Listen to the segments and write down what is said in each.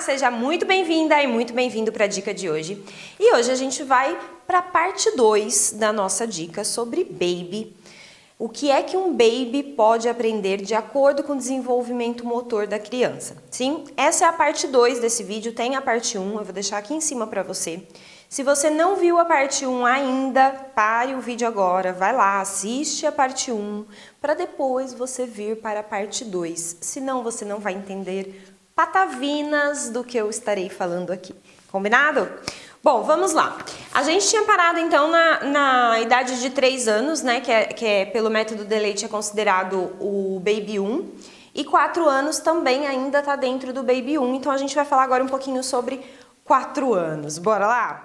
Olá, seja muito bem-vinda e muito bem-vindo para a dica de hoje. E hoje a gente vai para a parte 2 da nossa dica sobre baby. O que é que um baby pode aprender de acordo com o desenvolvimento motor da criança? Sim, essa é a parte 2 desse vídeo, tem a parte 1, eu vou deixar aqui em cima para você. Se você não viu a parte 1 ainda, pare o vídeo agora, vai lá, assiste a parte 1, para depois você vir para a parte 2, senão você não vai entender patavinas do que eu estarei falando aqui, combinado? Bom, vamos lá. A gente tinha parado então na idade de 3 anos, né, que é pelo método de Leite é considerado o Baby 1, e 4 anos também ainda está dentro do Baby 1, então a gente vai falar agora um pouquinho sobre 4 anos. Bora lá?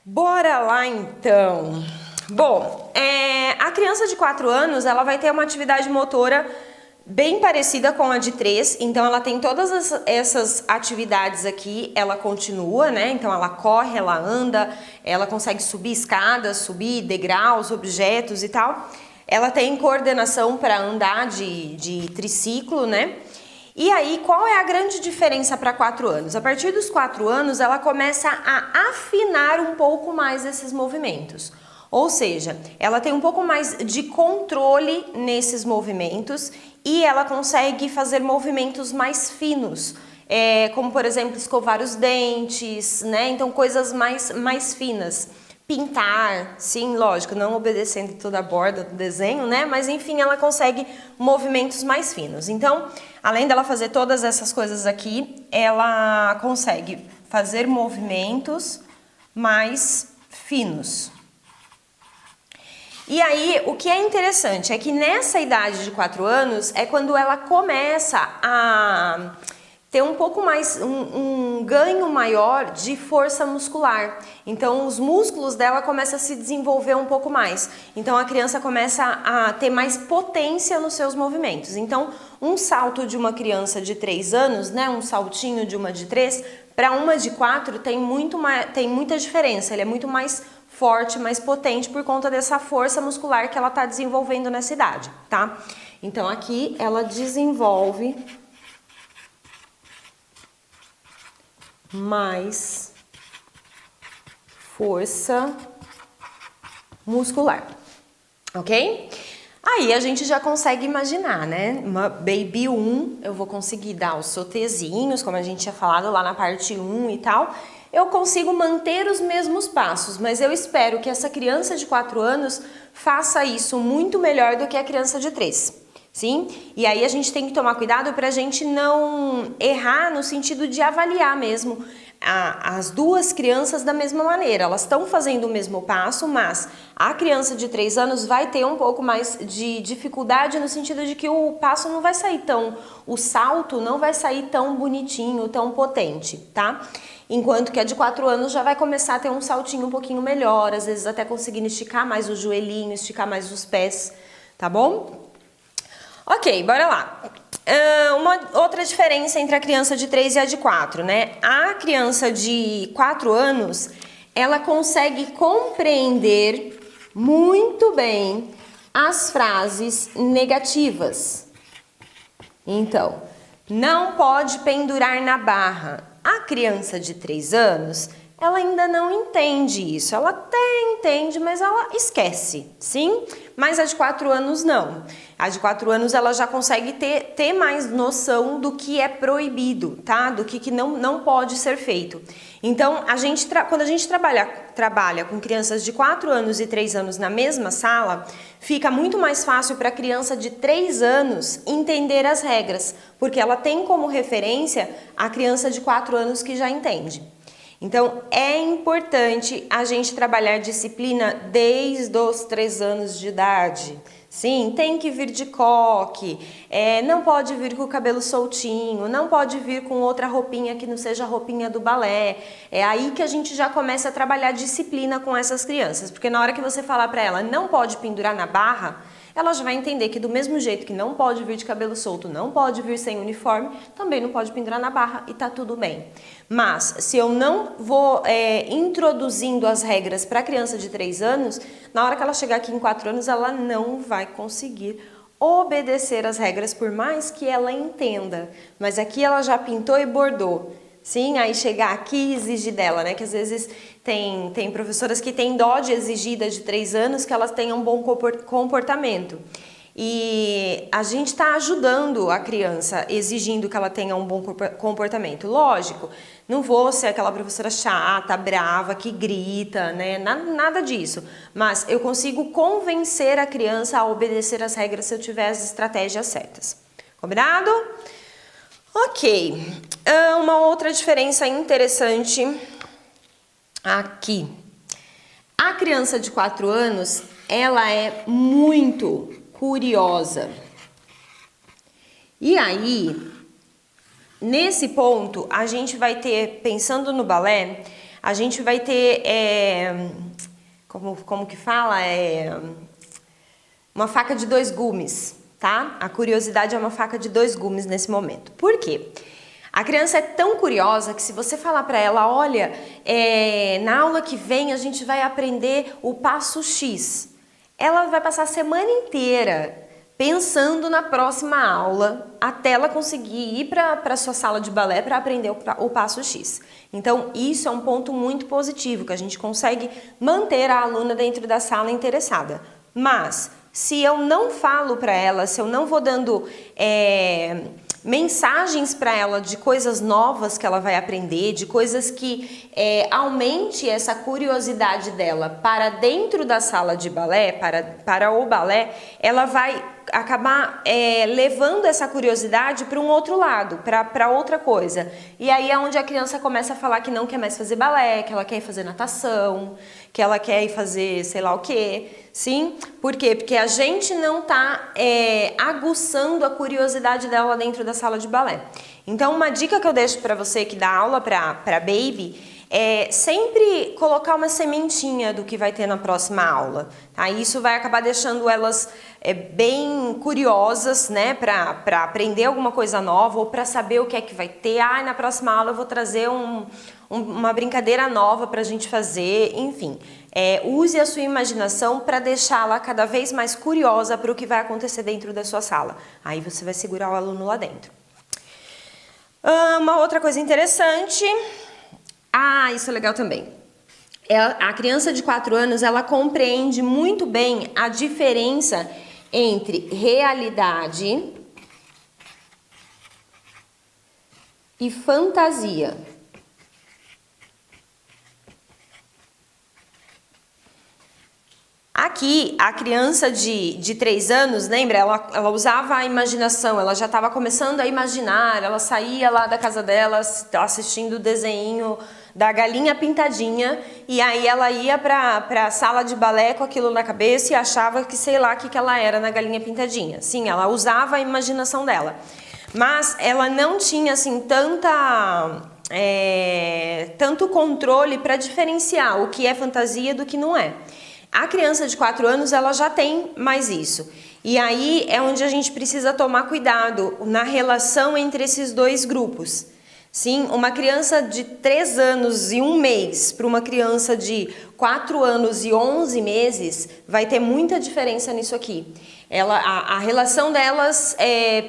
Bora lá então. Bom, a criança de 4 anos, ela vai ter uma atividade motora bem parecida com a de 3, então ela tem todas essas atividades aqui, ela continua, né? Então ela corre, ela anda, ela consegue subir escadas, subir degraus, objetos e tal. Ela tem coordenação para andar de triciclo, né? E aí, qual é a grande diferença para 4 anos? A partir dos 4 anos, ela começa a afinar um pouco mais esses movimentos. Ou seja, ela tem um pouco mais de controle nesses movimentos e ela consegue fazer movimentos mais finos, como por exemplo, escovar os dentes, né? Então, coisas mais finas. Pintar, sim, lógico, não obedecendo toda a borda do desenho, né? Mas enfim, ela consegue movimentos mais finos. Então, além dela fazer todas essas coisas aqui, ela consegue fazer movimentos mais finos. E aí, o que é interessante é que nessa idade de 4 anos é quando ela começa a ter um pouco mais, um ganho maior de força muscular. Então, os músculos dela começam a se desenvolver um pouco mais. Então, a criança começa a ter mais potência nos seus movimentos. Então, um salto de uma criança de 3 anos, né, um saltinho de uma de 3, para uma de 4 tem muita diferença. Ele é muito mais forte, mais potente por conta dessa força muscular que ela está desenvolvendo nessa idade, tá? Então, aqui ela desenvolve mais força muscular, ok? Aí a gente já consegue imaginar, né? Uma Baby 1, eu vou conseguir dar os sotezinhos, como a gente tinha falado lá na parte 1 e tal. Eu consigo manter os mesmos passos, mas eu espero que essa criança de 4 anos faça isso muito melhor do que a criança de 3. Sim? E aí a gente tem que tomar cuidado para a gente não errar no sentido de avaliar mesmo as duas crianças da mesma maneira. Elas estão fazendo o mesmo passo, mas a criança de 3 anos vai ter um pouco mais de dificuldade no sentido de que o passo não vai sair o salto não vai sair tão bonitinho, tão potente, tá? Enquanto que a de 4 anos já vai começar a ter um saltinho um pouquinho melhor, às vezes até conseguindo esticar mais o joelhinho, esticar mais os pés, tá bom? Ok, bora lá. Uma outra diferença entre a criança de 3 e a de 4, né? A criança de 4 anos, ela consegue compreender muito bem as frases negativas. Então, não pode pendurar na barra. A criança de 3 anos, ela ainda não entende isso. Ela até entende, mas ela esquece, sim? Mas a de 4 anos não. A de 4 anos ela já consegue ter mais noção do que é proibido, tá? Do que não pode ser feito. Então, quando a gente trabalha com crianças de 4 anos e 3 anos na mesma sala, fica muito mais fácil para a criança de 3 anos entender as regras, porque ela tem como referência a criança de 4 anos que já entende. Então, é importante a gente trabalhar disciplina desde os 3 anos de idade. Sim, tem que vir de coque, não pode vir com o cabelo soltinho, não pode vir com outra roupinha que não seja a roupinha do balé. É aí que a gente já começa a trabalhar disciplina com essas crianças, porque na hora que você falar para ela não pode pendurar na barra, ela já vai entender que do mesmo jeito que não pode vir de cabelo solto, não pode vir sem uniforme, também não pode pendurar na barra e tá tudo bem. Mas se eu não vou introduzindo as regras para a criança de 3 anos, na hora que ela chegar aqui em 4 anos, ela não vai conseguir obedecer as regras, por mais que ela entenda. Mas aqui ela já pintou e bordou. Sim, aí chegar aqui e exigir dela, né? Que às vezes tem professoras que têm dó de exigir de 3 anos que elas tenham um bom comportamento. E a gente está ajudando a criança, exigindo que ela tenha um bom comportamento. Lógico, não vou ser aquela professora chata, brava, que grita, né? Nada disso. Mas eu consigo convencer a criança a obedecer as regras se eu tiver as estratégias certas. Combinado? Ok. Uma outra diferença interessante aqui. A criança de 4 anos, ela é muito curiosa. E aí, nesse ponto, a gente vai ter, pensando no balé, a gente vai ter, como que fala? Uma faca de 2 gumes, tá? A curiosidade é uma faca de 2 gumes nesse momento. Por quê? A criança é tão curiosa que se você falar para ela, olha, na aula que vem a gente vai aprender o passo X, ela vai passar a semana inteira pensando na próxima aula até ela conseguir ir para a sua sala de balé para aprender o passo X. Então, isso é um ponto muito positivo, que a gente consegue manter a aluna dentro da sala interessada. Mas, se eu não falo para ela, se eu não vou dando mensagens para ela de coisas novas que ela vai aprender, de coisas que aumente essa curiosidade dela para dentro da sala de balé, para o balé, ela vai acabar levando essa curiosidade para um outro lado, para outra coisa. E aí é onde a criança começa a falar que não quer mais fazer balé, que ela quer ir fazer natação, que ela quer ir fazer sei lá o quê. Sim? Por quê? Porque a gente não está aguçando a curiosidade dela dentro da sala de balé. Então, uma dica que eu deixo para você que dá aula para baby é sempre colocar uma sementinha do que vai ter na próxima aula. Tá? Isso vai acabar deixando elas bem curiosas, né, para aprender alguma coisa nova ou para saber o que é que vai ter. Na próxima aula eu vou trazer uma brincadeira nova para a gente fazer, enfim. Use a sua imaginação para deixá-la cada vez mais curiosa para o que vai acontecer dentro da sua sala. Aí você vai segurar o aluno lá dentro. Uma outra coisa interessante... isso é legal também. A criança de 4 anos, ela compreende muito bem a diferença entre realidade e fantasia. Aqui, a criança de 3 anos, lembra? Ela usava a imaginação, ela já estava começando a imaginar, ela saía lá da casa dela assistindo o desenho da galinha pintadinha e aí ela ia para a sala de balé com aquilo na cabeça e achava que sei lá o que ela era na galinha pintadinha. Sim, ela usava a imaginação dela, mas ela não tinha assim tanto controle para diferenciar o que é fantasia do que não é. A criança de 4 anos, ela já tem mais isso. E aí é onde a gente precisa tomar cuidado na relação entre esses dois grupos. Sim, uma criança de 3 anos e 1 mês para uma criança de 4 anos e 11 meses vai ter muita diferença nisso aqui. A relação delas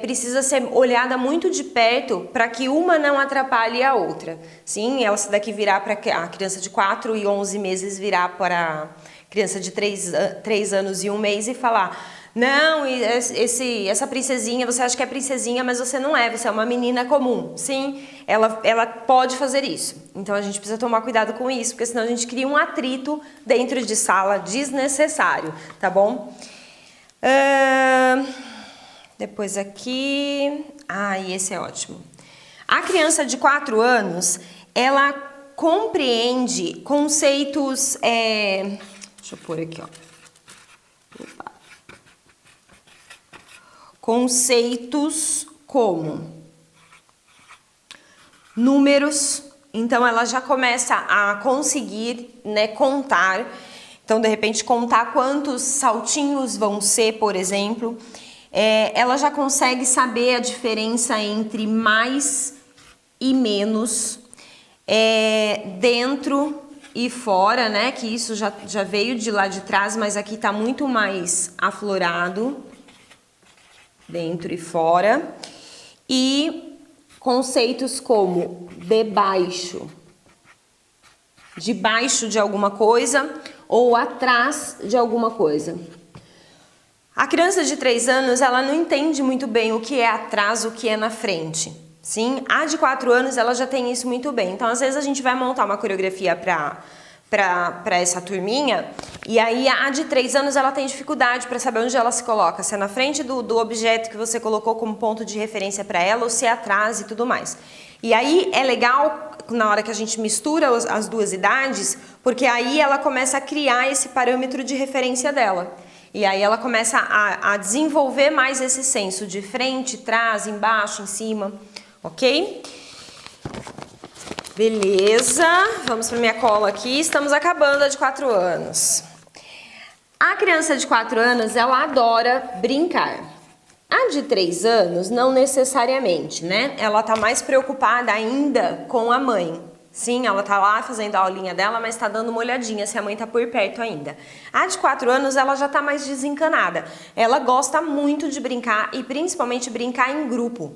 precisa ser olhada muito de perto para que uma não atrapalhe a outra. Sim, ela se daqui virar para a criança de 4 e 11 meses virar para criança de 3 anos e 1 mês e falar: não, essa princesinha, você acha que é princesinha, mas você não é, você é uma menina comum. Sim, ela pode fazer isso. Então a gente precisa tomar cuidado com isso, porque senão a gente cria um atrito dentro de sala desnecessário, tá bom? Depois aqui... e esse é ótimo. A criança de 4 anos, ela compreende conceitos... Deixa eu pôr aqui, ó. Opa. Conceitos como números. Então, ela já começa a conseguir, né, contar. Então, de repente, contar quantos saltinhos vão ser, por exemplo. Ela já consegue saber a diferença entre mais e menos, dentro e fora, né? Que isso já veio de lá de trás, mas aqui tá muito mais aflorado, dentro e fora. E conceitos como debaixo de alguma coisa ou atrás de alguma coisa. A criança de 3 anos, ela não entende muito bem o que é atrás, o que é na frente. Sim, a de 4 anos, ela já tem isso muito bem. Então, às vezes, a gente vai montar uma coreografia para essa turminha, e aí a de 3 anos, ela tem dificuldade para saber onde ela se coloca, se é na frente do objeto que você colocou como ponto de referência para ela, ou se é atrás e tudo mais. E aí, é legal na hora que a gente mistura as duas idades, porque aí ela começa a criar esse parâmetro de referência dela. E aí ela começa a desenvolver mais esse senso de frente, trás, embaixo, em cima, ok? Beleza, vamos para minha cola aqui, estamos acabando a de 4 anos. A criança de 4 anos, ela adora brincar. A de 3 anos, não necessariamente, né? Ela tá mais preocupada ainda com a mãe. Sim, ela tá lá fazendo a aulinha dela, mas tá dando uma olhadinha se a mãe tá por perto ainda. A de 4 anos, ela já tá mais desencanada. Ela gosta muito de brincar e principalmente brincar em grupo.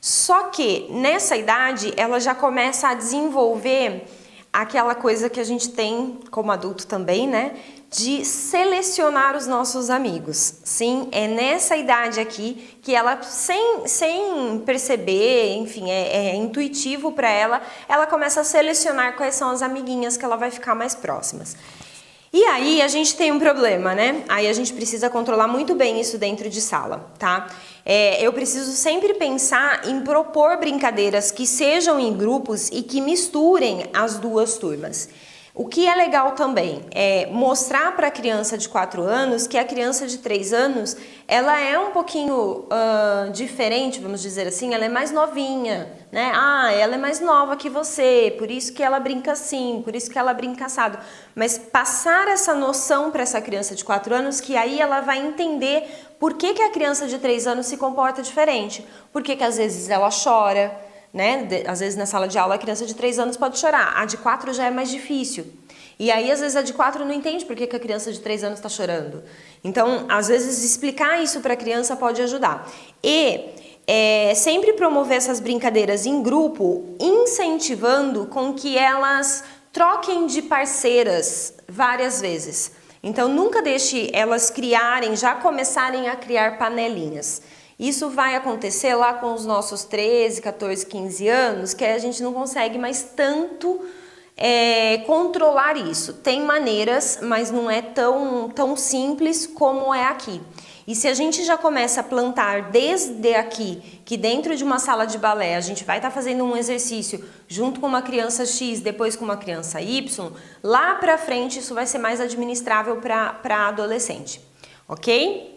Só que nessa idade, ela já começa a desenvolver aquela coisa que a gente tem como adulto também, né? De selecionar os nossos amigos. Sim, é nessa idade aqui que ela, sem perceber, enfim, é intuitivo para ela começa a selecionar quais são as amiguinhas que ela vai ficar mais próximas. E aí a gente tem um problema, né? Aí a gente precisa controlar muito bem isso dentro de sala, tá? Eu preciso sempre pensar em propor brincadeiras que sejam em grupos e que misturem as duas turmas. O que é legal também é mostrar para a criança de 4 anos que a criança de 3 anos, ela é um pouquinho diferente, vamos dizer assim, ela é mais novinha, né? Ah, ela é mais nova que você, por isso que ela brinca assim, por isso que ela brinca assado. Mas passar essa noção para essa criança de 4 anos, que aí ela vai entender por que a criança de 3 anos se comporta diferente. Por que às vezes ela chora, né? Às vezes na sala de aula a criança de 3 anos pode chorar, a de 4 já é mais difícil. E aí às vezes a de 4 não entende por que a criança de 3 anos está chorando. Então, às vezes explicar isso para a criança pode ajudar. E sempre promover essas brincadeiras em grupo, incentivando com que elas troquem de parceiras várias vezes. Então, nunca deixe elas já começarem a criar panelinhas. Isso vai acontecer lá com os nossos 13, 14, 15 anos, que a gente não consegue mais tanto controlar isso. Tem maneiras, mas não é tão simples como é aqui. E se a gente já começa a plantar desde aqui, que dentro de uma sala de balé a gente vai estar fazendo um exercício junto com uma criança X, depois com uma criança Y, lá pra frente isso vai ser mais administrável para adolescente, ok?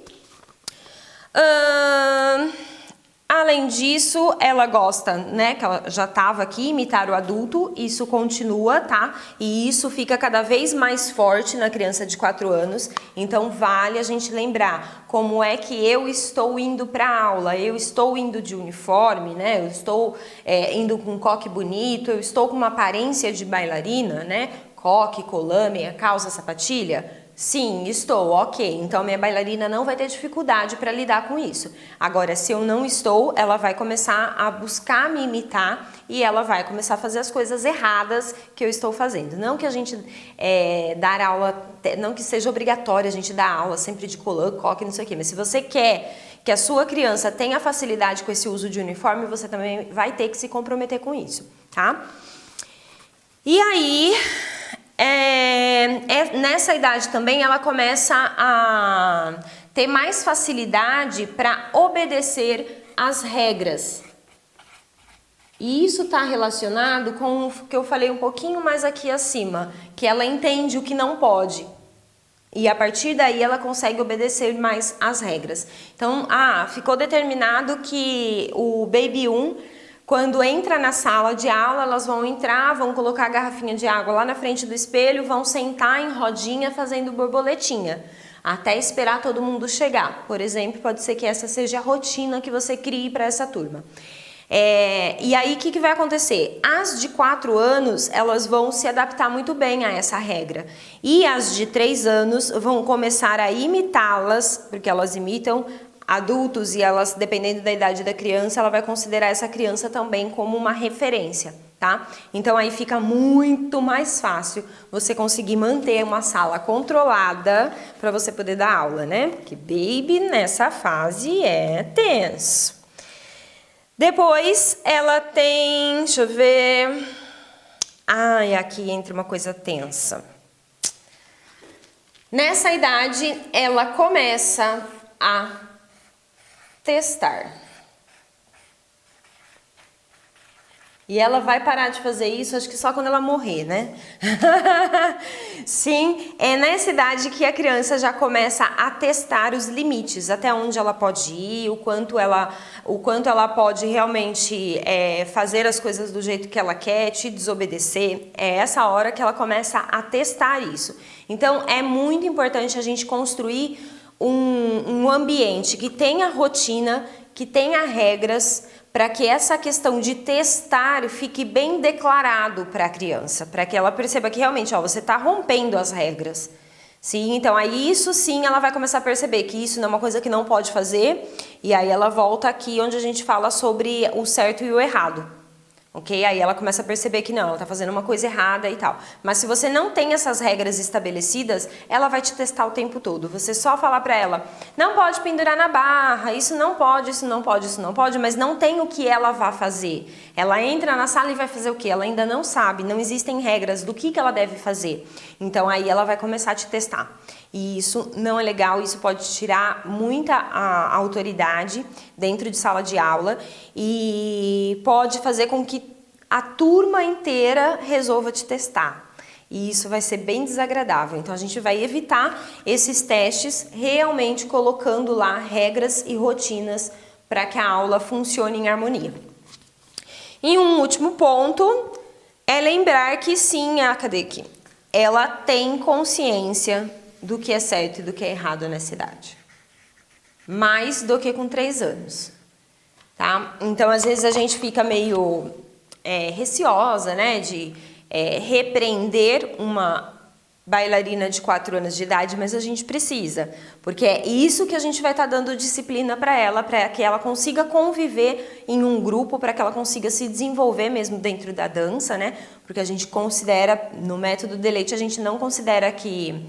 Além disso, ela gosta, né, que ela já estava aqui, imitar o adulto, isso continua, tá? E isso fica cada vez mais forte na criança de 4 anos, então vale a gente lembrar como é que eu estou indo para a aula, eu estou indo de uniforme, né, eu estou indo com um coque bonito, eu estou com uma aparência de bailarina, né, coque, colã, meia calça, sapatilha. Sim, estou, ok. Então, minha bailarina não vai ter dificuldade para lidar com isso. Agora, se eu não estou, ela vai começar a buscar me imitar e ela vai começar a fazer as coisas erradas que eu estou fazendo. Não que a gente dar aula, não que seja obrigatório a gente dar aula sempre de colã, coque, não sei o quê, mas se você quer que a sua criança tenha facilidade com esse uso de uniforme, você também vai ter que se comprometer com isso, tá? E aí... nessa idade também ela começa a ter mais facilidade para obedecer às regras. E isso está relacionado com o que eu falei um pouquinho mais aqui acima, que ela entende o que não pode. E a partir daí ela consegue obedecer mais às regras. Então, ficou determinado que o Baby 1 quando entra na sala de aula, elas vão entrar, vão colocar a garrafinha de água lá na frente do espelho, vão sentar em rodinha fazendo borboletinha, até esperar todo mundo chegar. Por exemplo, pode ser que essa seja a rotina que você crie para essa turma. E aí, o que vai acontecer? As de 4 anos, elas vão se adaptar muito bem a essa regra. E as de 3 anos vão começar a imitá-las, porque elas imitam adultos e elas, dependendo da idade da criança, ela vai considerar essa criança também como uma referência, tá? Então aí fica muito mais fácil você conseguir manter uma sala controlada para você poder dar aula, né? Porque baby nessa fase é tenso. Depois ela tem, deixa eu ver, aqui entra uma coisa tensa. Nessa idade ela começa a testar. E ela vai parar de fazer isso, acho que só quando ela morrer, né? Sim, é nessa idade que a criança já começa a testar os limites, até onde ela pode ir, o quanto ela pode realmente fazer as coisas do jeito que ela quer, te desobedecer. É essa hora que ela começa a testar isso. Então, é muito importante a gente construir um ambiente que tenha rotina, que tenha regras, para que essa questão de testar fique bem declarado para a criança, para que ela perceba que realmente, você está rompendo as regras. Sim, então aí isso sim ela vai começar a perceber que isso não é uma coisa que não pode fazer, e aí ela volta aqui onde a gente fala sobre o certo e o errado. Ok? Aí ela começa a perceber que não, ela está fazendo uma coisa errada e tal. Mas se você não tem essas regras estabelecidas, ela vai te testar o tempo todo. Você só falar para ela, não pode pendurar na barra, isso não pode, isso não pode, isso não pode, mas não tem o que ela vá fazer. Ela entra na sala e vai fazer o quê? Ela ainda não sabe, não existem regras do que ela deve fazer. Então aí ela vai começar a te testar. E isso não é legal, isso pode tirar muita autoridade dentro de sala de aula e pode fazer com que a turma inteira resolva te testar. E isso vai ser bem desagradável. Então a gente vai evitar esses testes realmente colocando lá regras e rotinas para que a aula funcione em harmonia. E um último ponto é lembrar que sim, cadê aqui? Ela tem consciência do que é certo e do que é errado nessa idade. Mais do que com 3 anos. Tá? Então, às vezes, a gente fica meio receosa, né, de repreender uma bailarina de 4 anos de idade, mas a gente precisa, porque é isso que a gente vai estar dando disciplina para que ela consiga conviver em um grupo, para que ela consiga se desenvolver mesmo dentro da dança, né? Porque a gente considera, no método Deleite, a gente não considera que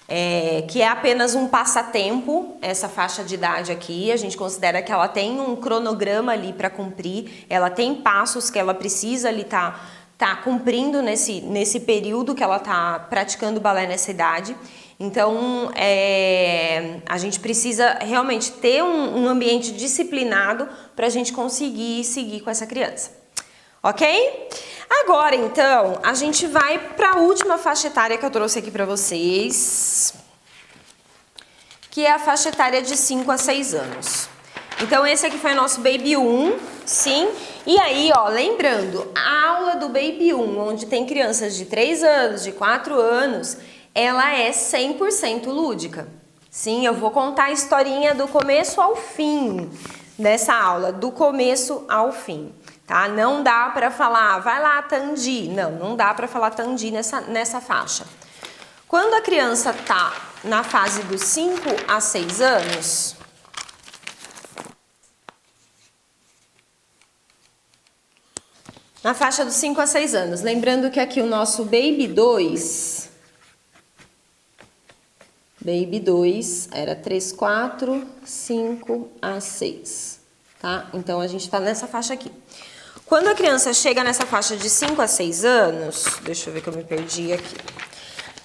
é apenas um passatempo, essa faixa de idade aqui. A gente considera que ela tem um cronograma ali para cumprir, ela tem passos que ela precisa ali tá cumprindo nesse período que ela tá praticando balé nessa idade. Então, a gente precisa realmente ter um ambiente disciplinado para a gente conseguir seguir com essa criança. Ok? Agora, então, a gente vai para a última faixa etária que eu trouxe aqui para vocês, que é a faixa etária de 5 a 6 anos. Então, esse aqui foi o nosso Baby 1, sim? E aí, lembrando, a aula do Baby 1, onde tem crianças de 3 anos, de 4 anos, ela é 100% lúdica. Sim, eu vou contar a historinha do começo ao fim dessa aula, do começo ao fim. Tá? Não dá para falar, vai lá, Tandi. Não dá para falar Tandi nessa faixa. Quando a criança tá na fase dos 5 a 6 anos, na faixa dos 5 a 6 anos, lembrando que aqui o nosso Baby 2 era 3, 4, 5 a 6, tá? Então, a gente tá nessa faixa aqui. Quando a criança chega nessa faixa de 5 a 6 anos, deixa eu ver que eu me perdi aqui.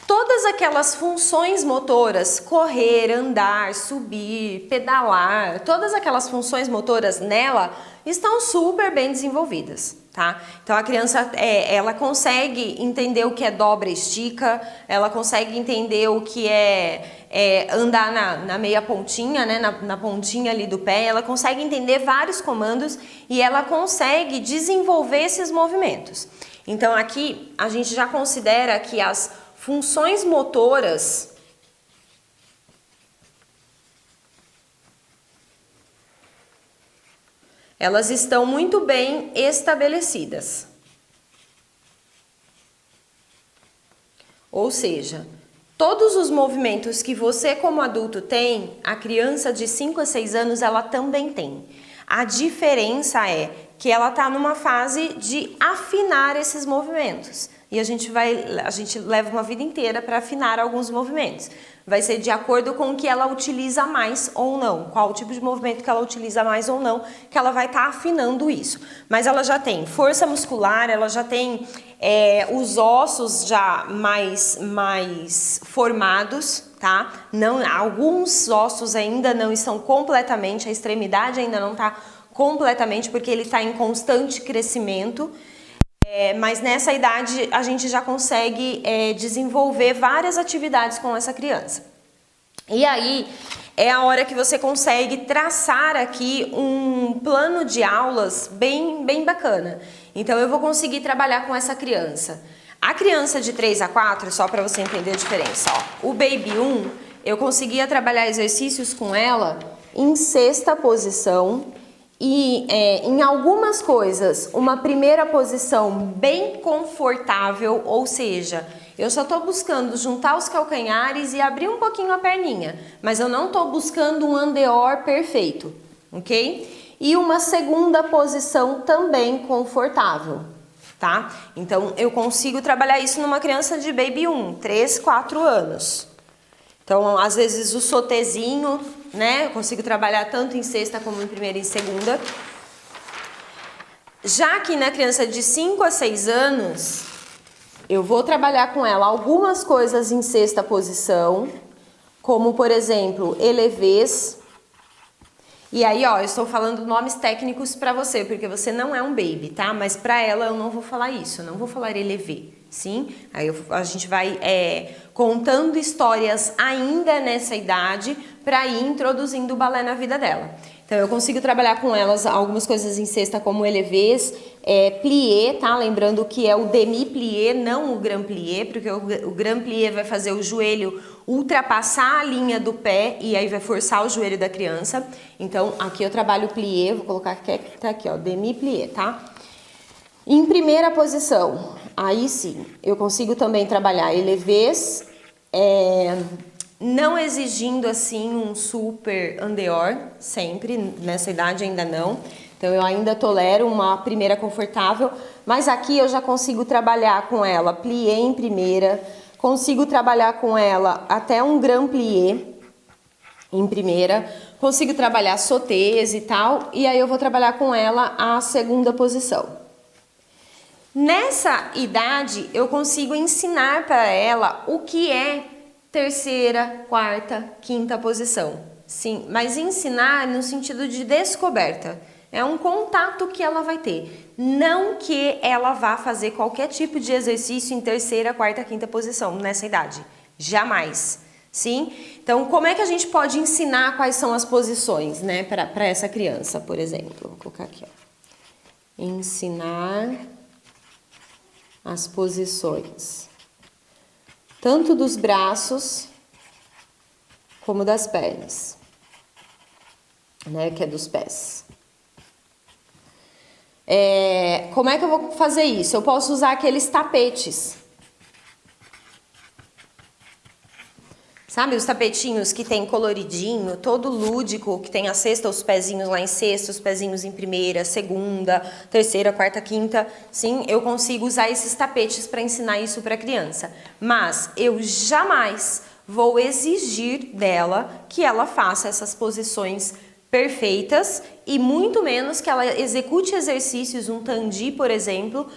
Todas aquelas funções motoras, correr, andar, subir, pedalar, todas aquelas funções motoras nela estão super bem desenvolvidas. tá? Então a criança, ela consegue entender o que é dobra e estica, ela consegue entender o que é andar na meia pontinha, né? Na pontinha ali do pé, ela consegue entender vários comandos e ela consegue desenvolver esses movimentos. Então aqui a gente já considera que as funções motoras elas estão muito bem estabelecidas. Ou seja, todos os movimentos que você como adulto tem, a criança de 5 a 6 anos ela também tem. A diferença é que ela está numa fase de afinar esses movimentos. E a gente leva uma vida inteira para afinar alguns movimentos. Vai ser de acordo com o que ela utiliza mais ou não, qual o tipo de movimento que ela utiliza mais ou não, que ela vai estar afinando isso. Mas ela já tem força muscular, ela já tem os ossos já mais formados, tá? Não, alguns ossos ainda não estão completamente, a extremidade ainda não está completamente, porque ele está em constante crescimento. Mas nessa idade a gente já consegue desenvolver várias atividades com essa criança. E aí é a hora que você consegue traçar aqui um plano de aulas bem bacana. Então eu vou conseguir trabalhar com essa criança. A criança de 3 a 4, só para você entender a diferença, ó, o Baby 1, eu conseguia trabalhar exercícios com ela em sexta posição. E em algumas coisas, uma primeira posição bem confortável, ou seja, eu só estou buscando juntar os calcanhares e abrir um pouquinho a perninha, mas eu não estou buscando um andeor perfeito, ok? E uma segunda posição também confortável, tá? Então eu consigo trabalhar isso numa criança de Baby 1, 3, 4 anos. Então, às vezes o sotezinho, né? Eu consigo trabalhar tanto em sexta como em primeira e em segunda. Já que na criança de 5 a 6 anos, eu vou trabalhar com ela algumas coisas em sexta posição, como por exemplo, elevês. E aí, ó, eu estou falando nomes técnicos para você, porque você não é um baby, tá? Mas para ela eu não vou falar isso, eu não vou falar elevê. Sim, aí a gente vai contando histórias ainda nessa idade para ir introduzindo o balé na vida dela. Então eu consigo trabalhar com elas algumas coisas em sexta como elevês, plié, tá? Lembrando que é o demi-plié, não o grand plié, porque o grand plié vai fazer o joelho ultrapassar a linha do pé e aí vai forçar o joelho da criança. Então aqui eu trabalho o plié, vou colocar aqui, tá aqui, ó, demi-plié, tá? Em primeira posição, aí sim, eu consigo também trabalhar elevês, não exigindo assim um super andeor, sempre, nessa idade ainda não. Então eu ainda tolero uma primeira confortável, mas aqui eu já consigo trabalhar com ela plié em primeira, consigo trabalhar com ela até um grand plié em primeira, consigo trabalhar sotês e tal, e aí eu vou trabalhar com ela a segunda posição. Nessa idade, eu consigo ensinar para ela o que é terceira, quarta, quinta posição. Sim, mas ensinar no sentido de descoberta. É um contato que ela vai ter. Não que ela vá fazer qualquer tipo de exercício em terceira, quarta, quinta posição nessa idade. Jamais. Sim? Então, como é que a gente pode ensinar quais são as posições, né, para essa criança, por exemplo? Vou colocar aqui, ó. Ensinar as posições, tanto dos braços como das pernas, né, que é dos pés. Como é que eu vou fazer isso? Eu posso usar aqueles tapetes. Sabe, os tapetinhos que tem coloridinho, todo lúdico, que tem a sexta, os pezinhos lá em sexta, os pezinhos em primeira, segunda, terceira, quarta, quinta. Sim, eu consigo usar esses tapetes para ensinar isso para a criança. Mas eu jamais vou exigir dela que ela faça essas posições perfeitas e muito menos que ela execute exercícios, um tandi, por exemplo,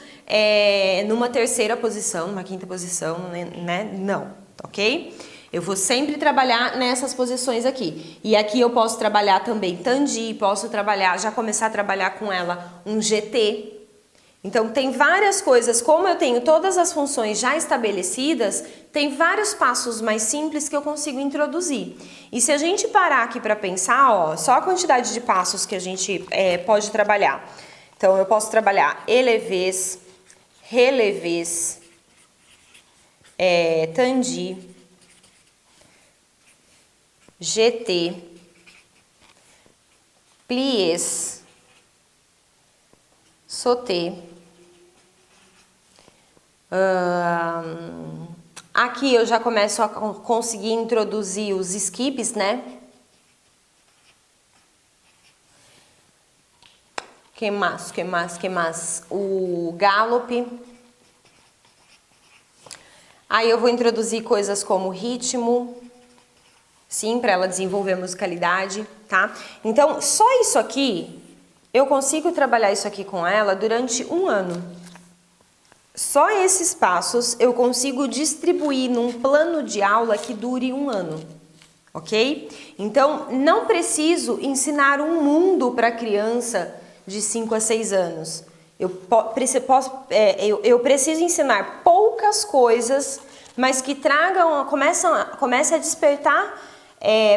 numa terceira posição, numa quinta posição, né? Não, ok? Eu vou sempre trabalhar nessas posições aqui. E aqui eu posso trabalhar também tandi, posso trabalhar, já começar a trabalhar com ela um GT. Então, tem várias coisas, como eu tenho todas as funções já estabelecidas, tem vários passos mais simples que eu consigo introduzir. E se a gente parar aqui para pensar, ó, só a quantidade de passos que a gente pode trabalhar. Então, eu posso trabalhar elevês, relevês, tandi, GT, pliés, sauté. Aqui eu já começo a conseguir introduzir os skips, né? Que mais? O gallop. Aí eu vou introduzir coisas como ritmo, sim, para ela desenvolver a musicalidade, tá? Então, só isso aqui, eu consigo trabalhar isso aqui com ela durante 1 ano. Só esses passos eu consigo distribuir num plano de aula que dure 1 ano, ok? Então, não preciso ensinar um mundo para criança de 5 a 6 anos. Eu preciso ensinar poucas coisas, mas que comecem a despertar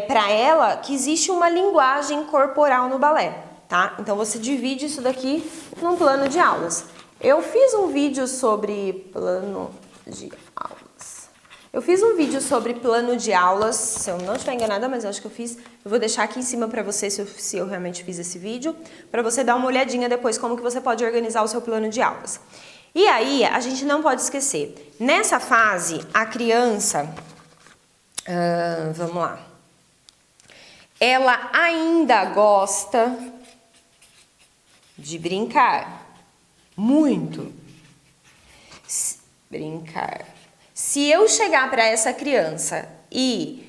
para ela que existe uma linguagem corporal no balé, tá? Então, você divide isso daqui num plano de aulas. Eu fiz um vídeo sobre plano de aulas. Se eu não estiver enganada, mas eu acho que eu fiz. Eu vou deixar aqui em cima para você se eu realmente fiz esse vídeo, para você dar uma olhadinha depois como que você pode organizar o seu plano de aulas. E aí, a gente não pode esquecer, nessa fase, a criança, vamos lá, ela ainda gosta de brincar. Muito. Brincar. Se eu chegar para essa criança e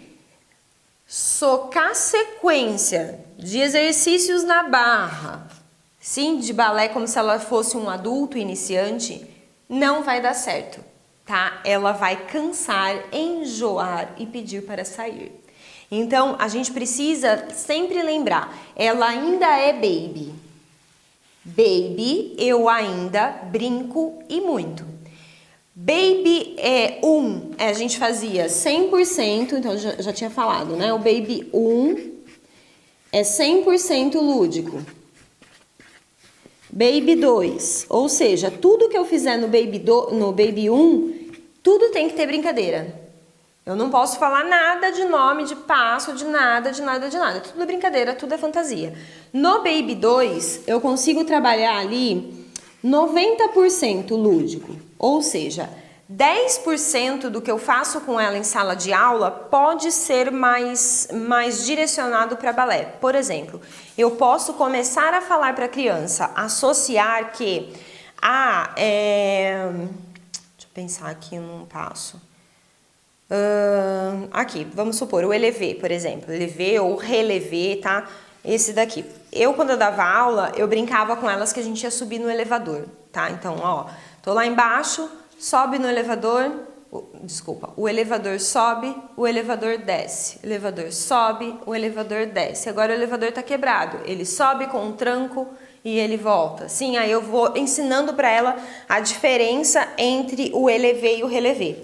socar sequência de exercícios na barra, sim, de balé como se ela fosse um adulto iniciante, não vai dar certo, tá? Ela vai cansar, enjoar e pedir para sair. Então, a gente precisa sempre lembrar, ela ainda é baby. Baby, eu ainda brinco e muito. Baby 1, a gente fazia 100%, então já tinha falado, né? O Baby 1 é 100% lúdico. Baby 2, ou seja, tudo que eu fizer no Baby 1, tudo tem que ter brincadeira. Eu não posso falar nada de nome, de passo, de nada. Tudo é brincadeira, tudo é fantasia. No Baby 2, eu consigo trabalhar ali 90% lúdico. Ou seja, 10% do que eu faço com ela em sala de aula pode ser mais direcionado para balé. Por exemplo, eu posso começar a falar para a criança, associar que... deixa eu pensar aqui num passo. Aqui, vamos supor, o elevé, por exemplo, elevé ou relevé, tá? Esse daqui. Quando eu dava aula, eu brincava com elas que a gente ia subir no elevador, tá? Então, ó, tô lá embaixo, sobe no elevador, o elevador sobe, o elevador desce, o elevador sobe, o elevador desce. Agora o elevador tá quebrado, ele sobe com um tranco e ele volta. Sim, aí eu vou ensinando para ela a diferença entre o elevé e o relevé.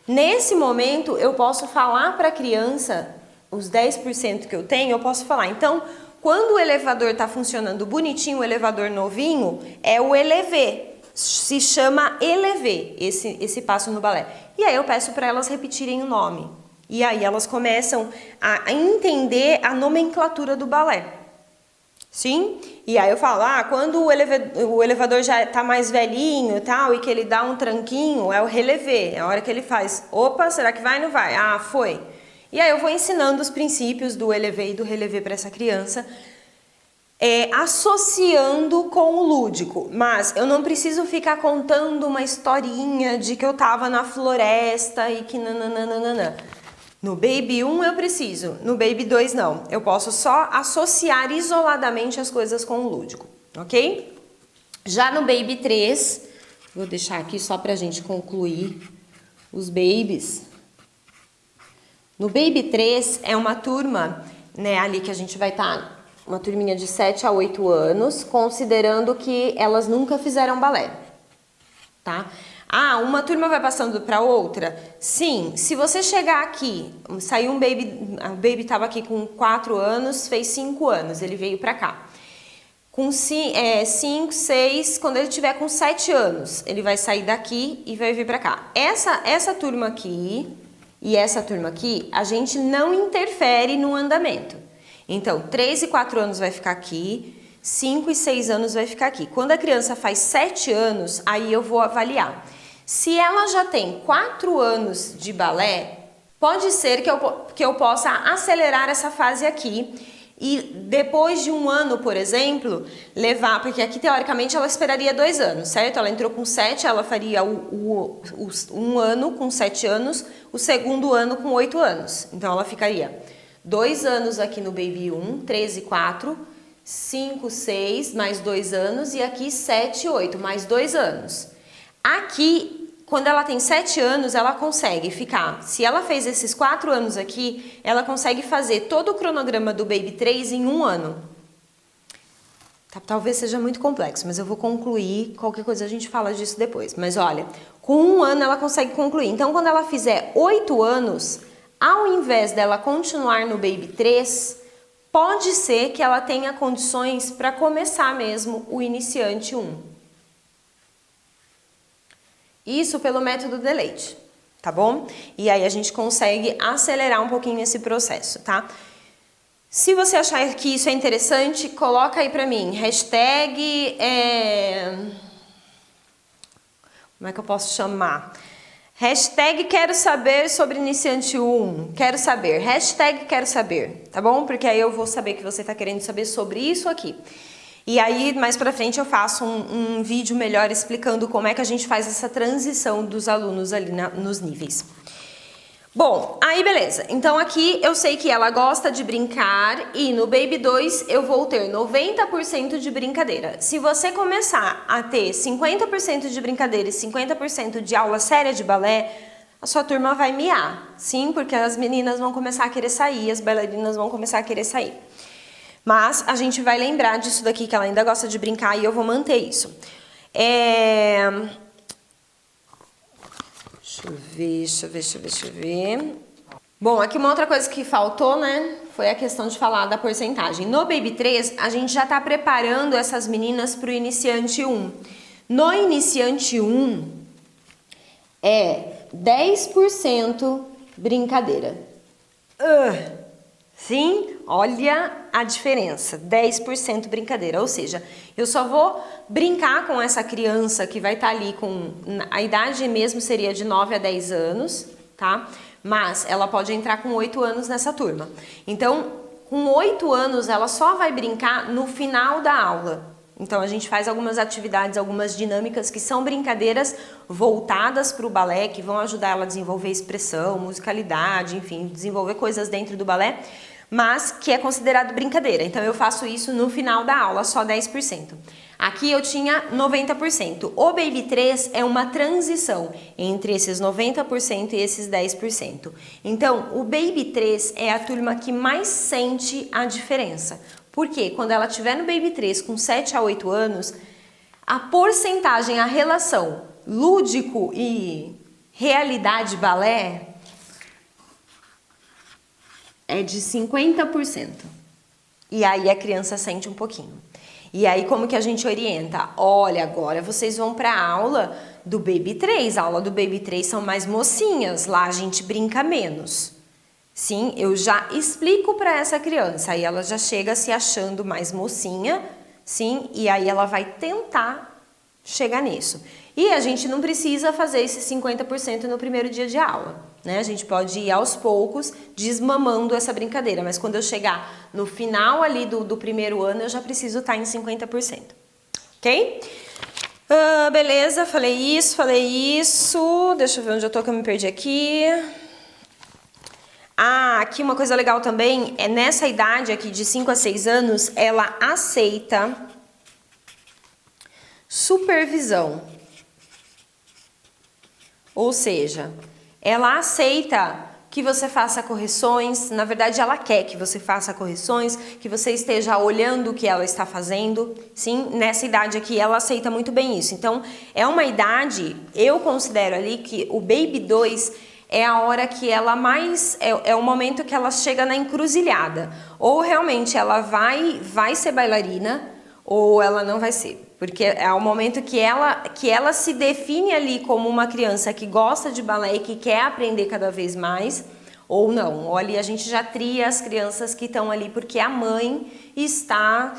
Nesse momento, eu posso falar para a criança, os 10% que eu tenho, eu posso falar. Então, quando o elevador está funcionando bonitinho, o elevador novinho, é o elevé. Se chama elevé, esse passo no balé. E aí eu peço para elas repetirem o nome. E aí elas começam a entender a nomenclatura do balé. Sim? E aí eu falo, quando o elevador já tá mais velhinho e tal, e que ele dá um tranquinho, é o relevé. É a hora que ele faz, opa, será que vai ou não vai? Ah, foi. E aí eu vou ensinando os princípios do elevé e do relevé para essa criança, associando com o lúdico. Mas eu não preciso ficar contando uma historinha de que eu tava na floresta e que nananana. No Baby 1 eu preciso, no Baby 2 não. Eu posso só associar isoladamente as coisas com o lúdico, ok? Já no Baby 3, vou deixar aqui só pra gente concluir os babies. No Baby 3 é uma turma, né, ali que a gente vai estar uma turminha de 7 a 8 anos, considerando que elas nunca fizeram balé, tá? Ah, uma turma vai passando para outra? Sim, se você chegar aqui, saiu um baby, o baby estava aqui com 4 anos, fez 5 anos, ele veio para cá. Com 5, 6, quando ele tiver com 7 anos, ele vai sair daqui e vai vir para cá. Essa turma aqui e essa turma aqui, a gente não interfere no andamento. Então, 3 e 4 anos vai ficar aqui, 5 e 6 anos vai ficar aqui. Quando a criança faz 7 anos, aí eu vou avaliar. Se ela já tem 4 anos de balé, pode ser que eu possa acelerar essa fase aqui e depois de 1 ano, por exemplo, levar, porque aqui teoricamente ela esperaria 2 anos, certo? Ela entrou com 7, ela faria 1 ano com 7 anos, o segundo ano com 8 anos. Então ela ficaria 2 anos aqui no Baby 1, 3 e 4, 5, 6, mais 2 anos e aqui 7 e 8, mais 2 anos. Aqui, quando ela tem 7 anos, ela consegue ficar, se ela fez esses 4 anos aqui, ela consegue fazer todo o cronograma do Baby 3 em 1 ano. Talvez seja muito complexo, mas eu vou concluir, qualquer coisa a gente fala disso depois. Mas olha, com 1 ano ela consegue concluir. Então, quando ela fizer 8 anos, ao invés dela continuar no Baby 3, pode ser que ela tenha condições para começar mesmo o iniciante 1. Isso pelo método Deleite, tá bom? E aí a gente consegue acelerar um pouquinho esse processo, tá? Se você achar que isso é interessante, coloca aí pra mim, hashtag, como é que eu posso chamar? Hashtag quero saber sobre iniciante 1, quero saber, hashtag quero saber, tá bom? Porque aí eu vou saber que você tá querendo saber sobre isso aqui. E aí, mais pra frente, eu faço um vídeo melhor explicando como é que a gente faz essa transição dos alunos ali nos níveis. Bom, aí beleza. Então aqui eu sei que ela gosta de brincar e no Baby 2 eu vou ter 90% de brincadeira. Se você começar a ter 50% de brincadeira e 50% de aula séria de balé, a sua turma vai miar. Sim, porque as meninas vão começar a querer sair, as bailarinas vão começar a querer sair. Mas a gente vai lembrar disso daqui, que ela ainda gosta de brincar, e eu vou manter isso. Deixa eu ver. Bom, aqui uma outra coisa que faltou, né, foi a questão de falar da porcentagem. No Baby 3, a gente já tá preparando essas meninas para o iniciante 1. No iniciante 1, é 10% brincadeira. Sim, olha a diferença, 10% brincadeira, ou seja, eu só vou brincar com essa criança que vai estar ali com, a idade mesmo seria de 9 a 10 anos, tá? Mas ela pode entrar com 8 anos nessa turma. Então, com 8 anos ela só vai brincar no final da aula. Então a gente faz algumas atividades, algumas dinâmicas que são brincadeiras voltadas para o balé, que vão ajudar ela a desenvolver expressão, musicalidade, enfim, desenvolver coisas dentro do balé, mas que é considerado brincadeira. Então eu faço isso no final da aula, só 10%. Aqui eu tinha 90%. O Baby 3 é uma transição entre esses 90% e esses 10%. Então o Baby 3 é a turma que mais sente a diferença. Porque quando ela estiver no Baby 3 com 7 a 8 anos, a porcentagem, a relação lúdico e realidade balé é de 50%. E aí a criança sente um pouquinho. E aí como que a gente orienta? Olha, agora vocês vão para a aula do Baby 3. A aula do Baby 3 são mais mocinhas, lá a gente brinca menos. Sim, eu já explico para essa criança, aí ela já chega se achando mais mocinha, sim, e aí ela vai tentar chegar nisso. E a gente não precisa fazer esse 50% no primeiro dia de aula, né? A gente pode ir aos poucos desmamando essa brincadeira, mas quando eu chegar no final ali do primeiro ano, eu já preciso estar em 50%, ok? Beleza, falei isso, deixa eu ver onde eu tô que eu me perdi aqui. Aqui uma coisa legal também, é nessa idade aqui de 5 a 6 anos, ela aceita supervisão. Ou seja, ela aceita que você faça correções. Na verdade, ela quer que você faça correções, que você esteja olhando o que ela está fazendo. Sim, nessa idade aqui ela aceita muito bem isso. Então, é uma idade, eu considero ali que o Baby 2 é a hora que ela mais... É o momento que ela chega na encruzilhada. Ou realmente ela vai ser bailarina, ou ela não vai ser. Porque é o momento que ela se define ali como uma criança que gosta de balé e que quer aprender cada vez mais, ou não. Ou ali a gente já tria as crianças que estão ali porque a mãe está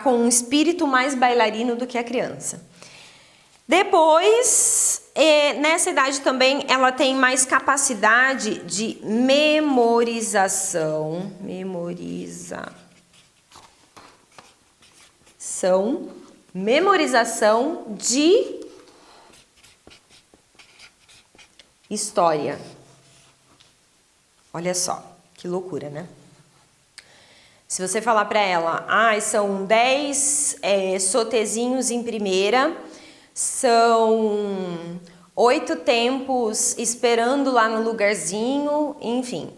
com um espírito mais bailarino do que a criança. Depois, nessa idade também, ela tem mais capacidade de memorização. Memorização de história. Olha só, que loucura, né? Se você falar para ela, são 10 sotezinhos em primeira, são 8 tempos esperando lá no lugarzinho, enfim.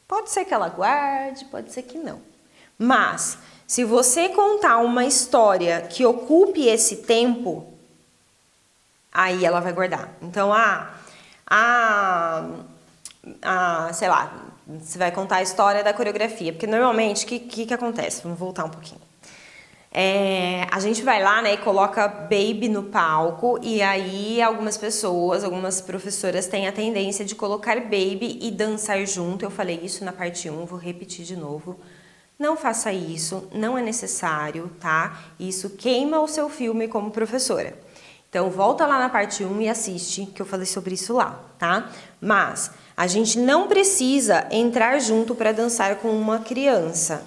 Pode ser que ela guarde, pode ser que não. Mas, se você contar uma história que ocupe esse tempo, aí ela vai guardar. Então, sei lá, você vai contar a história da coreografia. Porque normalmente, o que acontece? Vamos voltar um pouquinho. A gente vai lá, né, e coloca Baby no palco, e aí algumas professoras têm a tendência de colocar Baby e dançar junto. Eu falei isso na parte 1, vou repetir de novo. Não faça isso, não é necessário, tá? Isso queima o seu filme como professora. Então, volta lá na parte 1 e assiste, que eu falei sobre isso lá, tá? Mas a gente não precisa entrar junto para dançar com uma criança.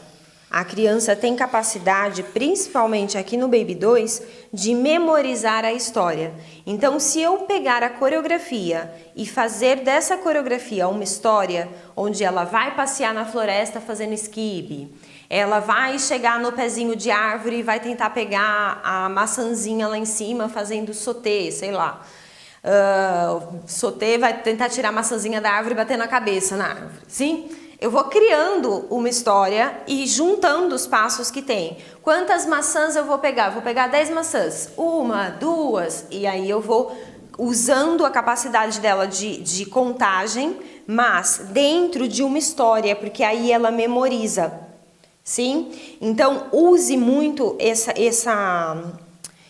A criança tem capacidade, principalmente aqui no Baby 2, de memorizar a história. Então, se eu pegar a coreografia e fazer dessa coreografia uma história onde ela vai passear na floresta fazendo esquibe, ela vai chegar no pezinho de árvore e vai tentar pegar a maçãzinha lá em cima fazendo sauté, sei lá. Sauté vai tentar tirar a maçãzinha da árvore e bater na cabeça na árvore, sim? Eu vou criando uma história e juntando os passos que tem. Quantas maçãs eu vou pegar? Vou pegar 10 maçãs. 1, 2, e aí eu vou usando a capacidade dela de contagem, mas dentro de uma história, porque aí ela memoriza. Sim? Então, use muito essa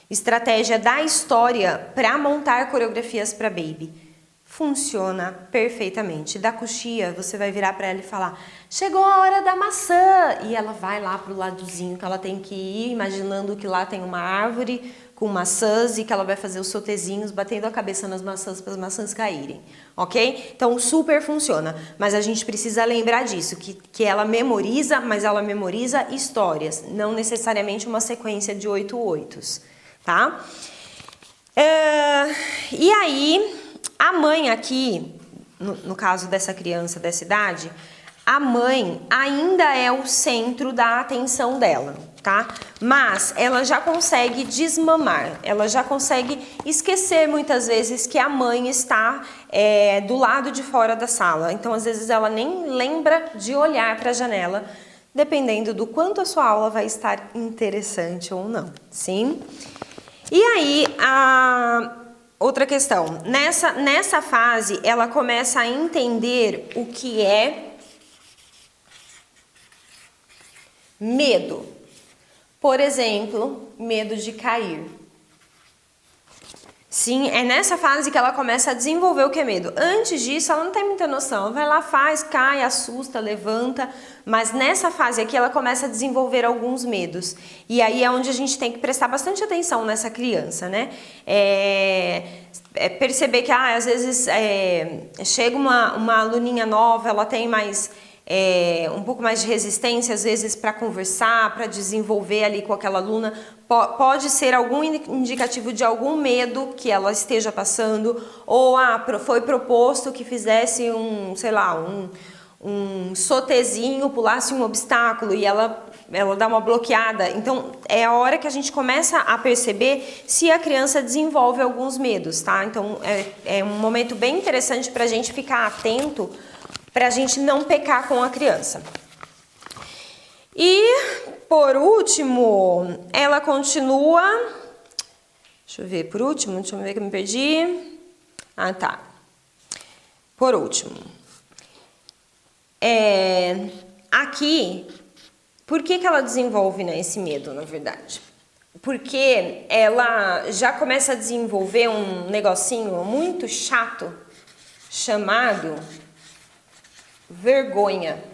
estratégia da história para montar coreografias para Baby. Funciona perfeitamente. Da coxia, você vai virar para ela e falar: chegou a hora da maçã! E ela vai lá pro ladozinho que ela tem que ir, imaginando que lá tem uma árvore com maçãs e que ela vai fazer os sautezinhos, batendo a cabeça nas maçãs para as maçãs caírem, ok? Então, super funciona. Mas a gente precisa lembrar disso, que ela memoriza, mas ela memoriza histórias, não necessariamente uma sequência de 8 oitos, tá? E aí... A mãe aqui, no caso dessa criança dessa idade, a mãe ainda é o centro da atenção dela, tá? Mas ela já consegue desmamar, ela já consegue esquecer muitas vezes que a mãe está do lado de fora da sala. Então, às vezes, ela nem lembra de olhar para a janela, dependendo do quanto a sua aula vai estar interessante ou não, sim? E aí, outra questão, nessa fase, ela começa a entender o que é medo. Por exemplo, medo de cair. Sim, é nessa fase que ela começa a desenvolver o que é medo. Antes disso, ela não tem muita noção. Ela vai lá, faz, cai, assusta, levanta. Mas nessa fase aqui, ela começa a desenvolver alguns medos. E aí é onde a gente tem que prestar bastante atenção nessa criança, né? Perceber que, às vezes, chega uma aluninha nova, ela tem um pouco mais de resistência, às vezes, para conversar, para desenvolver ali com aquela aluna. Pode ser algum indicativo de algum medo que ela esteja passando, ou foi proposto que fizesse um sotezinho, pulasse um obstáculo e ela dá uma bloqueada. Então, é a hora que a gente começa a perceber se a criança desenvolve alguns medos, tá? Então, é um momento bem interessante para a gente ficar atento, para a gente não pecar com a criança. E, por último, ela continua... Deixa eu ver, por último, deixa eu ver que eu me perdi. Ah, tá. Por último. Aqui, por que ela desenvolve, né, esse medo, na verdade? Porque ela já começa a desenvolver um negocinho muito chato chamado vergonha.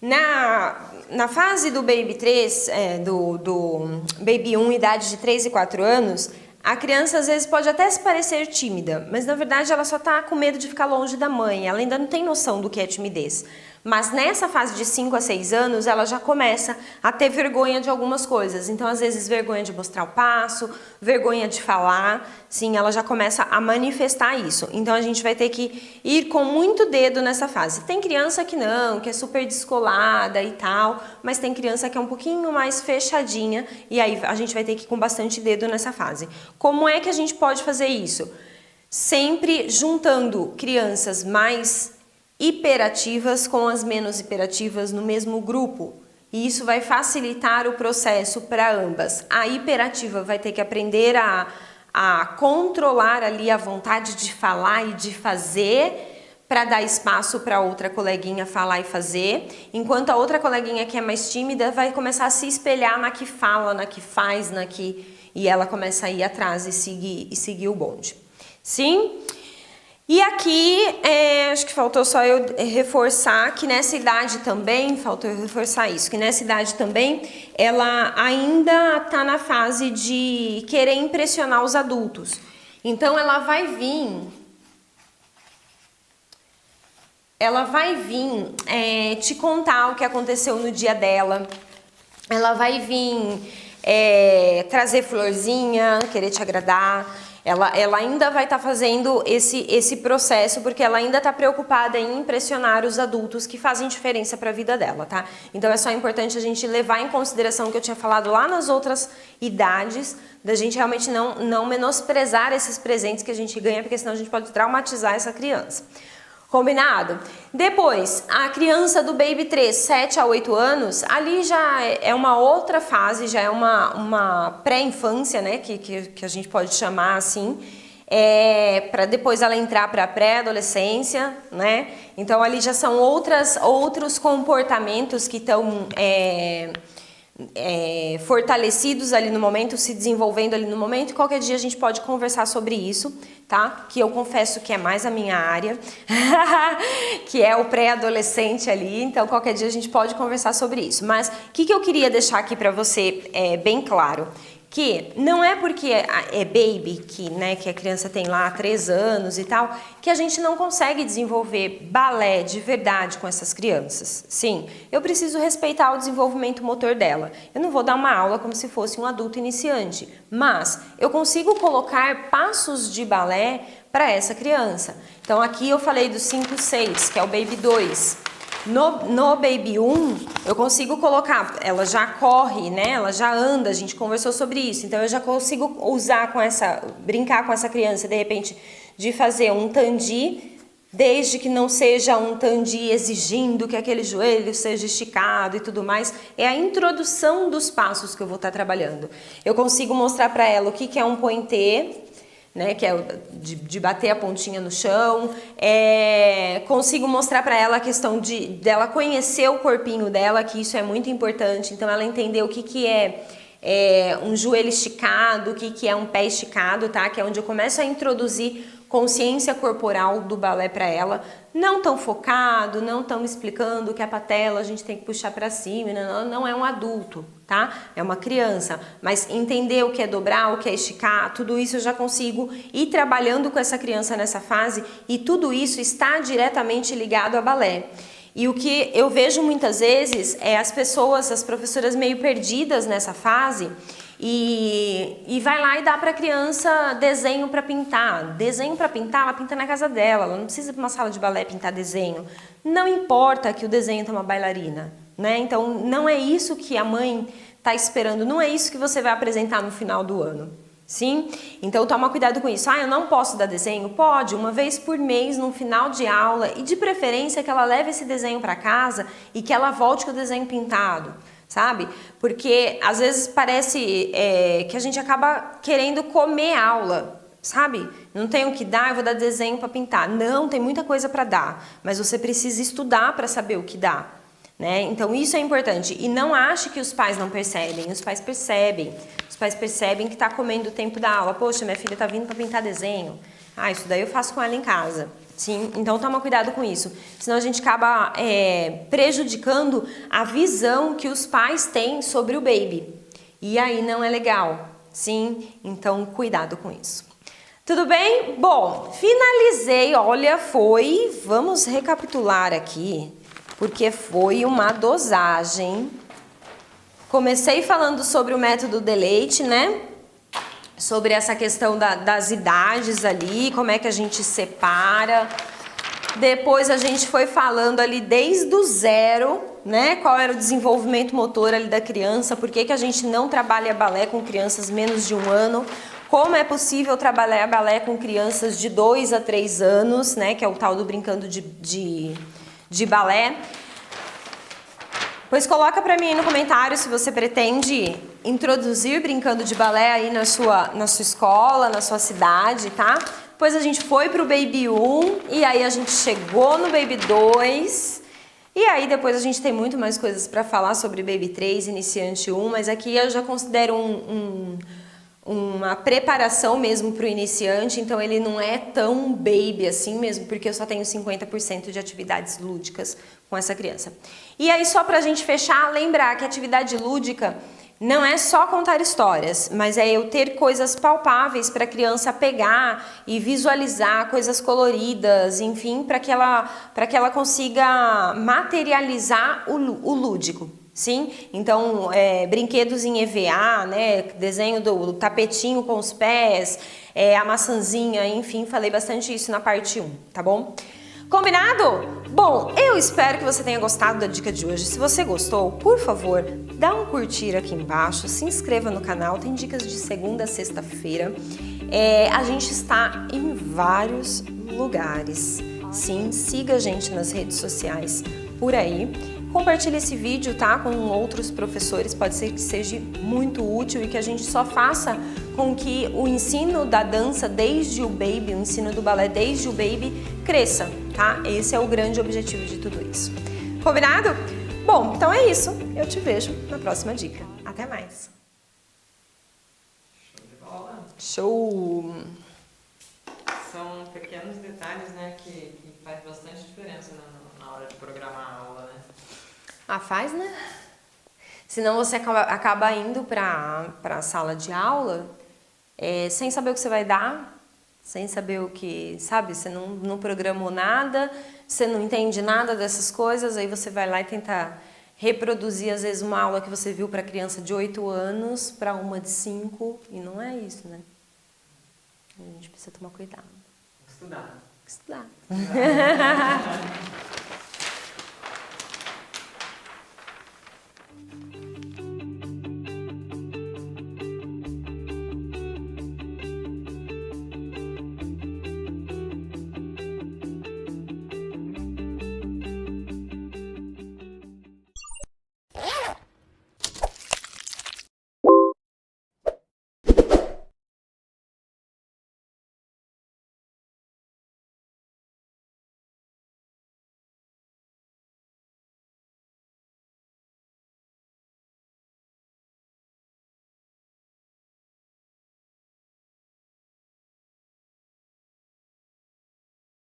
Na fase do Baby 3, do Baby 1, idade de 3 e 4 anos, a criança às vezes pode até se parecer tímida, mas na verdade ela só está com medo de ficar longe da mãe, ela ainda não tem noção do que é timidez. Mas nessa fase de 5 a 6 anos, ela já começa a ter vergonha de algumas coisas. Então, às vezes, vergonha de mostrar o passo, vergonha de falar. Sim, ela já começa a manifestar isso. Então, a gente vai ter que ir com muito dedo nessa fase. Tem criança que não, que é super descolada e tal, mas tem criança que é um pouquinho mais fechadinha e aí a gente vai ter que ir com bastante dedo nessa fase. Como é que a gente pode fazer isso? Sempre juntando crianças mais hiperativas com as menos hiperativas no mesmo grupo. E isso vai facilitar o processo para ambas. A hiperativa vai ter que aprender a controlar ali a vontade de falar e de fazer para dar espaço para outra coleguinha falar e fazer, enquanto a outra coleguinha que é mais tímida vai começar a se espelhar na que fala, na que faz, e ela começa a ir atrás e seguir o bonde. Sim? E aqui, acho que faltou só eu reforçar que nessa idade também, faltou eu reforçar isso, que nessa idade também ela ainda está na fase de querer impressionar os adultos. Então ela vai vir te contar o que aconteceu no dia dela, ela vai vir trazer florzinha, querer te agradar. Ela ainda vai estar fazendo esse processo porque ela ainda está preocupada em impressionar os adultos que fazem diferença para a vida dela, tá? Então é só importante a gente levar em consideração o que eu tinha falado lá nas outras idades, da gente realmente não menosprezar esses presentes que a gente ganha, porque senão a gente pode traumatizar essa criança. Combinado? Depois, a criança do Baby 3, 7 a 8 anos, ali já é uma outra fase, já é uma pré-infância, né, que a gente pode chamar assim, para depois ela entrar para a pré-adolescência, né? Então ali já são outros comportamentos que estão fortalecidos ali no momento, se desenvolvendo ali no momento, e qualquer dia a gente pode conversar sobre isso, tá? Que eu confesso que é mais a minha área, que é o pré-adolescente ali, então qualquer dia a gente pode conversar sobre isso. Mas o que eu queria deixar aqui para você bem claro? Que não é porque é baby, que a criança tem lá 3 anos e tal, que a gente não consegue desenvolver balé de verdade com essas crianças. Sim, eu preciso respeitar o desenvolvimento motor dela. Eu não vou dar uma aula como se fosse um adulto iniciante, mas eu consigo colocar passos de balé para essa criança. Então aqui eu falei do 5, 6, que é o baby 2. No Baby 1, eu consigo colocar, ela já corre, né? Ela já anda, a gente conversou sobre isso. Então, eu já consigo brincar com essa criança, de repente, de fazer um tandi, desde que não seja um tandi exigindo que aquele joelho seja esticado e tudo mais. É a introdução dos passos que eu vou estar trabalhando. Eu consigo mostrar para ela o que é um pointê, né, que é de bater a pontinha no chão, consigo mostrar para ela a questão dela conhecer o corpinho dela, que isso é muito importante, então ela entender o que é um joelho esticado, o que é um pé esticado, tá, que é onde eu começo a introduzir consciência corporal do balé para ela, não tão focado, não tão explicando que a patela a gente tem que puxar para cima, não é um adulto, tá? É uma criança, mas entender o que é dobrar, o que é esticar, tudo isso eu já consigo ir trabalhando com essa criança nessa fase e tudo isso está diretamente ligado a balé. E o que eu vejo muitas vezes é as professoras meio perdidas nessa fase E vai lá e dá para a criança desenho para pintar. Desenho para pintar, ela pinta na casa dela, ela não precisa ir para uma sala de balé pintar desenho. Não importa que o desenho tenha uma bailarina, né? Então não é isso que a mãe está esperando, não é isso que você vai apresentar no final do ano. Sim? Então toma cuidado com isso. Eu não posso dar desenho? Pode, uma vez por mês, no final de aula, e de preferência que ela leve esse desenho para casa e que ela volte com o desenho pintado, sabe? Porque às vezes parece que a gente acaba querendo comer aula, sabe? Não tem o que dar, eu vou dar desenho para pintar. Não, tem muita coisa para dar, mas você precisa estudar para saber o que dá. Né? Então isso é importante. E não ache que os pais não percebem. Os pais percebem. Os pais percebem que está comendo o tempo da aula. Poxa, minha filha está vindo para pintar desenho. Isso daí eu faço com ela em casa. Sim? Então toma cuidado com isso. Senão a gente acaba prejudicando a visão que os pais têm sobre o baby. E aí não é legal. Sim? Então cuidado com isso. Tudo bem? Bom, finalizei. Olha, vamos recapitular aqui. Porque foi uma dosagem. Comecei falando sobre o método Deleite, né? Sobre essa questão das idades ali, como é que a gente separa. Depois a gente foi falando ali desde o zero, né? Qual era o desenvolvimento motor ali da criança, por que a gente não trabalha balé com crianças menos de 1 ano, como é possível trabalhar balé com crianças de 2 a 3 anos, né? Que é o tal do brincando de balé. Pois coloca pra mim aí no comentário se você pretende introduzir brincando de balé aí na sua escola, na sua cidade, tá? Depois a gente foi pro Baby 1 e aí a gente chegou no Baby 2. E aí depois a gente tem muito mais coisas pra falar sobre Baby 3, Iniciante 1, mas aqui eu já considero uma preparação mesmo para o iniciante, então ele não é tão baby assim mesmo, porque eu só tenho 50% de atividades lúdicas com essa criança. E aí só para a gente fechar, lembrar que a atividade lúdica não é só contar histórias, mas é eu ter coisas palpáveis para a criança pegar e visualizar, coisas coloridas, enfim, para que ela consiga materializar o lúdico. Sim? Então, brinquedos em EVA, né? Desenho do tapetinho com os pés, a maçãzinha, enfim, falei bastante isso na parte 1, tá bom? Combinado? Bom, eu espero que você tenha gostado da dica de hoje. Se você gostou, por favor, dá um curtir aqui embaixo, se inscreva no canal, tem dicas de segunda a sexta-feira. A gente está em vários lugares, sim? Siga a gente nas redes sociais por aí. Compartilhe esse vídeo, tá? Com outros professores, pode ser que seja muito útil e que a gente só faça com que o ensino da dança desde o baby, o ensino do balé desde o baby cresça, tá? Esse é o grande objetivo de tudo isso. Combinado? Bom, então é isso. Eu te vejo na próxima dica. Até mais. Show de bola. Show! São pequenos detalhes, né, que faz bastante diferença na hora de programar a aula, né? Faz, né? Senão você acaba indo para a sala de aula sem saber o que você vai dar, sem saber o que, sabe? Você não programou nada, você não entende nada dessas coisas, aí você vai lá e tenta reproduzir, às vezes, uma aula que você viu para criança de 8 anos para uma de 5, e não é isso, né? A gente precisa tomar cuidado. Estudar. Estudar.